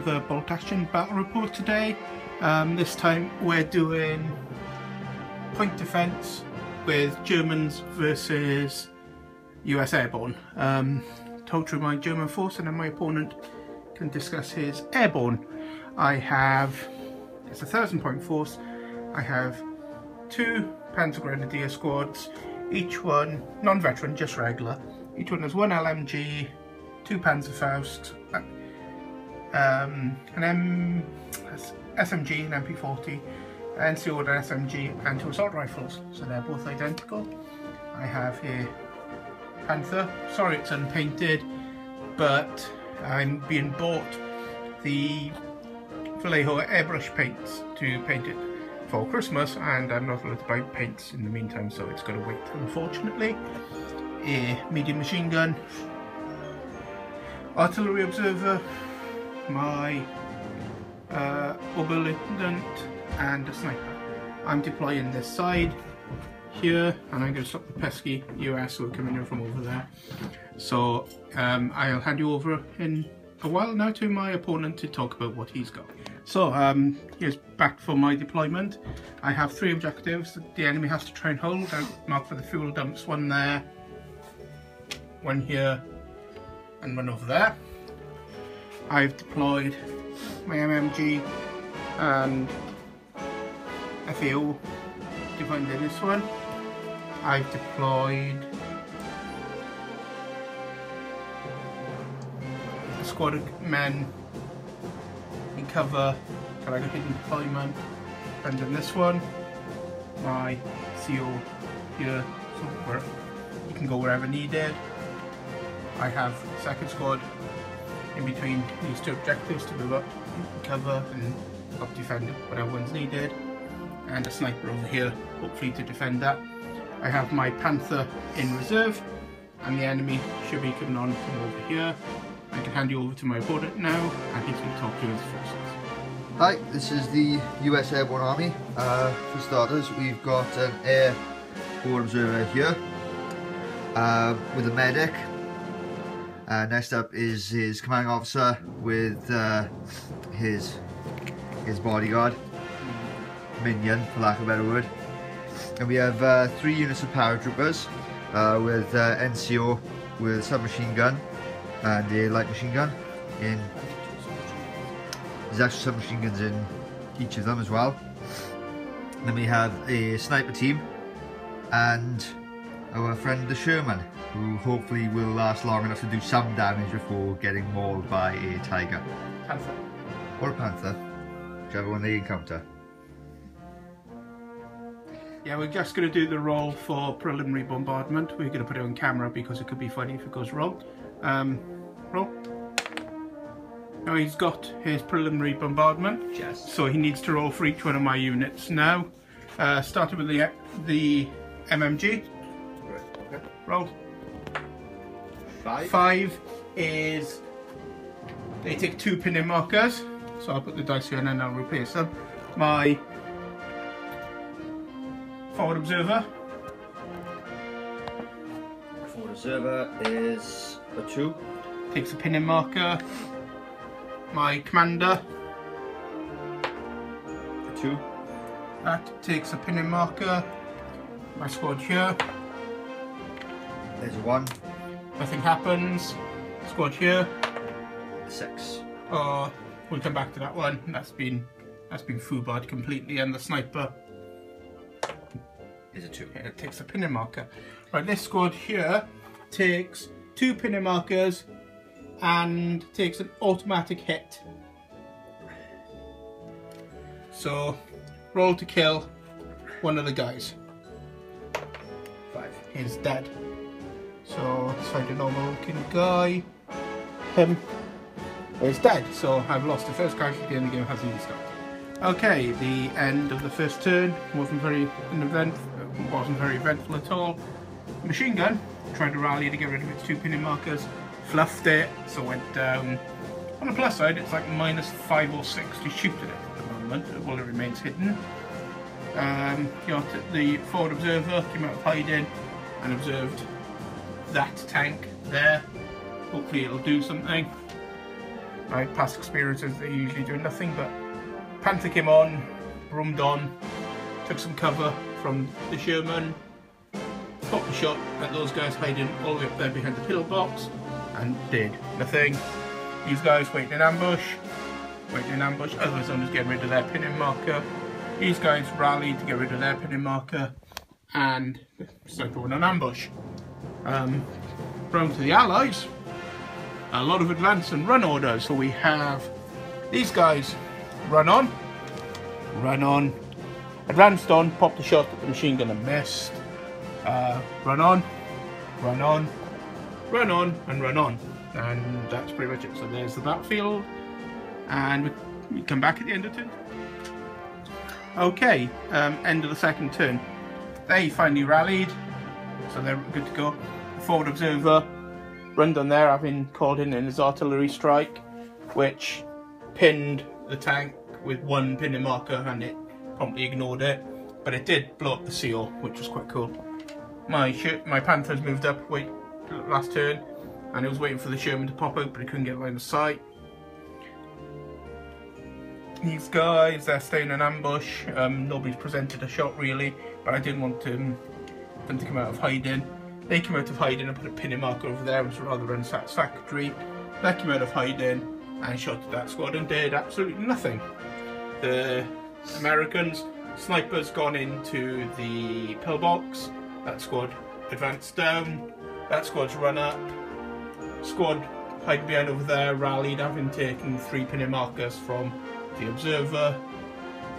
another bolt action battle report today. This time we're doing point defense with Germans versus US Airborne. Told through my German force, and then my opponent can discuss his airborne. It's a 1,000-point force. I have 2 Panzer Grenadier squads, each one non-veteran, just regular. Each one has 1 LMG, 2 Panzerfaust, an SMG, an MP40, NCO and SMG, and 2 assault rifles. So they're both identical. I have here Panther. Sorry it's unpainted, but I'm being bought the Vallejo airbrush paints to paint it for Christmas, and I'm not allowed to buy paints in the meantime, so it's got to wait, unfortunately. A medium machine gun, artillery observer, my Oberleutnant, and a sniper. I'm deploying this side here, and I'm going to stop the pesky US who are coming in from over there. So I'll hand you over in a while now to my opponent to talk about what he's got. So here's back for my deployment. I have 3 objectives that the enemy has to try and hold. I've marked for the fuel dumps, 1 there, 1 here, and 1 over there. I've deployed my MMG and FAO defined in this one. I've deployed a squad of men in cover for like a hidden deployment, and in this one my CO here, so where you can go wherever needed. I have second squad in between these 2 objectives to move up, cover and help defend whatever one's needed, and a sniper over here hopefully to defend that. I have my Panther in reserve, and the enemy should be coming on from over here. I can hand you over to my opponent now, and he's going to talk to his forces. Hi, this is the US Airborne Army. For starters, we've got an air forward observer here with a medic. Next up is his commanding officer with his bodyguard, minion for lack of a better word. And we have 3 units of paratroopers with NCO with a submachine gun and a light machine gun. There's actually submachine guns in each of them as well. And then we have a sniper team and our friend the Sherman, who hopefully will last long enough to do some damage before getting mauled by a tiger. Panther. Or a panther, whichever one they encounter. Yeah, we're just going to do the roll for preliminary bombardment. We're going to put it on camera because it could be funny if it goes wrong. Roll. Now he's got his preliminary bombardment, Yes. so he needs to roll for each one of my units now. Starting with the MMG. Right, okay. Roll. 5. 5 is, they take 2 pinning markers, so I'll put the dice here and then I'll replace them. My forward observer. Forward observer is a 2. Takes a pinning marker. My commander. A 2. That takes a pinning marker. My squad here. There's a 1. Nothing happens. Squad here. 6. Oh, we'll come back to that one. That's been foobarred completely, and the sniper Is a 2. it takes a pinning marker. Right, this squad here takes 2 pinning markers and takes an automatic hit. So roll to kill one of the guys. 5. He's dead. So let's find a normal looking guy. Him is dead. So I've lost the first casualty and the game hasn't even started. Okay, the end of the first turn wasn't very eventful at all. Machine gun tried to rally to get rid of its 2 pinning markers, fluffed it, so went down. On the plus side, it's like -5 or 6 to shoot at it at the moment while it remains hidden. Got the forward observer, came out of hiding and observed that tank there. Hopefully it'll do something. my past experiences, they usually do nothing, but Panther came on, broomed on, took some cover from the Sherman, popped a shot at those guys hiding all the way up there behind the pillbox, and did nothing. These guys waiting in ambush, other zones getting rid of their pinning marker. These guys rallied to get rid of their pinning marker, and the sniper went on ambush. Round to the Allies, a lot of advance and run orders. So we have these guys run on, advanced on, popped a shot at the machine gun and missed. Run on, and run on. And that's pretty much it. So there's the battlefield, and we come back at the end of turn. Okay, end of the second turn. They finally rallied, so they're good to go. The forward observer run down there, having called in his artillery strike, which pinned the tank with one pinning marker, and it promptly ignored it. But it did blow up the seal, which was quite cool. My Panthers moved up last turn, and it was waiting for the Sherman to pop out, but it couldn't get line of sight. These guys, they're staying in ambush. Nobody's presented a shot really, but I didn't want them to come out of hiding. They came out of hiding and put a pinning marker over there, which was rather unsatisfactory. They came out of hiding and shot at that squad and did absolutely nothing. The Americans, snipers gone into the pillbox. That squad advanced down. That squad's run up. Squad hiding behind over there, rallied, having taken 3 pinning markers from the observer.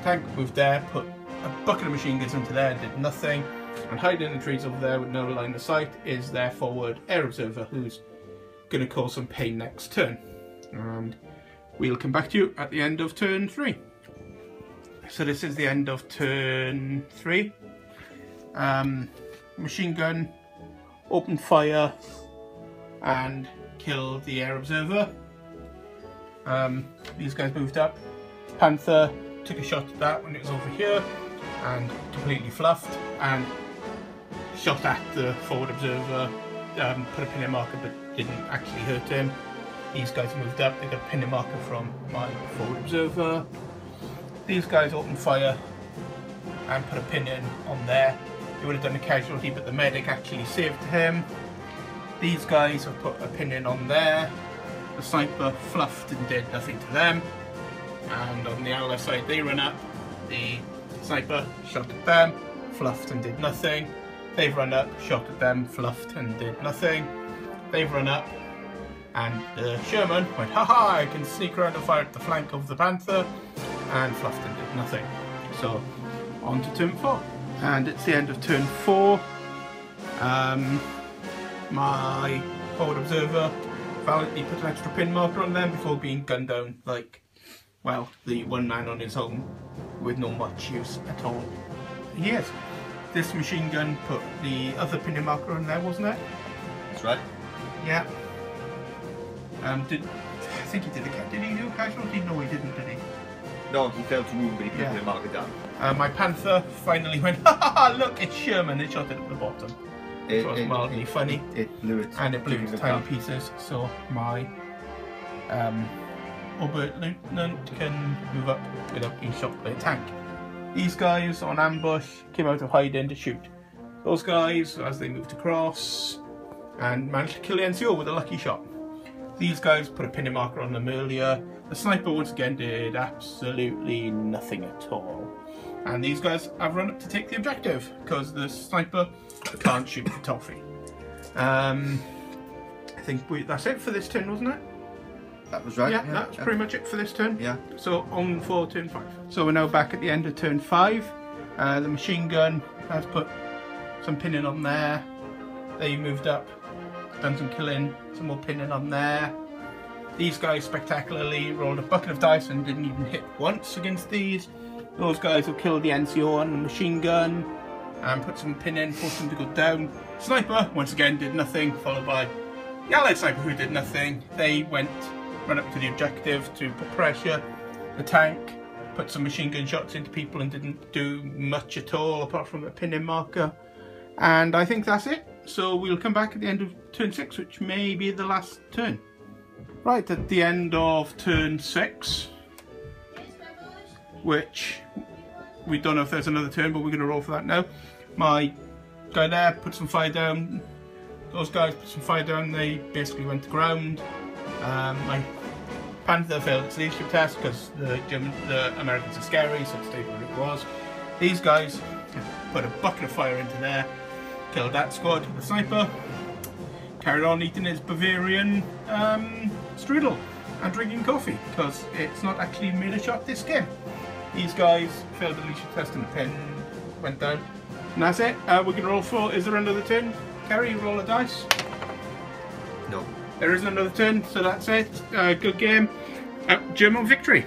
Tank moved there, put a bucket of machine guns into there, did nothing. And hiding in the trees over there with no line of sight is their forward air observer, who's going to cause some pain next turn. And we'll come back to you at the end of turn 3. So this is the end of turn 3. Machine gun opened fire and killed the air observer. These guys moved up. Panther took a shot at that when it was over here and completely fluffed, and shot at the forward observer, put a pinning marker but didn't actually hurt him. These guys moved up, they got a pinning marker from my forward observer. These guys opened fire and put a pin in on there. They would have done a casualty, but the medic actually saved him. These guys have put a pin in on there. The sniper fluffed and did nothing to them. And on the Allied side, they run up. The sniper shot at them, fluffed and did nothing. They've run up, shot at them, fluffed and did nothing. They've run up, and the Sherman went, haha, I can sneak around and fire at the flank of the Panther, and fluffed and did nothing. So, on to turn 4. And it's the end of turn 4. My forward observer valiantly put an extra pin marker on them before being gunned down like, well, the one man on his own with no much use at all. Yes, this machine gun put the other pinning marker on there, wasn't it? That's right. Yeah. I think he did he do a casualty? No, he didn't, did he? No, he failed to move, but he put the marker down. My Panther finally went, ha ha ha, look, it's Sherman, and shot it at the bottom. It was mildly funny. It blew it. And it blew it to tiny pieces, so my Obert Lieutenant can move up without being shot by a tank. These guys on ambush came out of hiding to shoot those guys as they moved across and managed to kill the NCO with a lucky shot. These guys put a pinning marker on them earlier. The sniper once again did absolutely nothing at all. And these guys have run up to take the objective because the sniper can't shoot the toffee. I think that's it for this turn, wasn't it? That was right. Yeah, that's pretty much it for this turn. Yeah. So on for turn 5. So we're now back at the end of turn 5. The machine gun has put some pinning on there. They moved up, done some killing, some more pinning on there. These guys spectacularly rolled a bucket of dice and didn't even hit once against these. Those guys will kill the NCO on the machine gun and put some pin in, force them to go down. Sniper, once again, did nothing, followed by the Allied sniper who did nothing. They ran up to the objective to put pressure. The tank put some machine gun shots into people and didn't do much at all apart from a pinning marker. And I think that's it. So we'll come back at the end of turn 6, which may be the last turn. Right at the end of turn 6, which we don't know if there's another turn, but we're going to roll for that now. My guy there put some fire down. Those guys put some fire down. They basically went to ground. My Panther failed its leadership test because the Americans are scary, so it stayed where it was. These guys put a bucket of fire into there, killed that squad with a sniper, carried on eating his Bavarian strudel and drinking coffee, because it's not actually made a shot this game. These guys failed the leadership test and the pen went down. And that's it. We're going to roll for, is there another turn? Kerry, roll a dice. No. There isn't another turn, so that's it. Good game. German victory.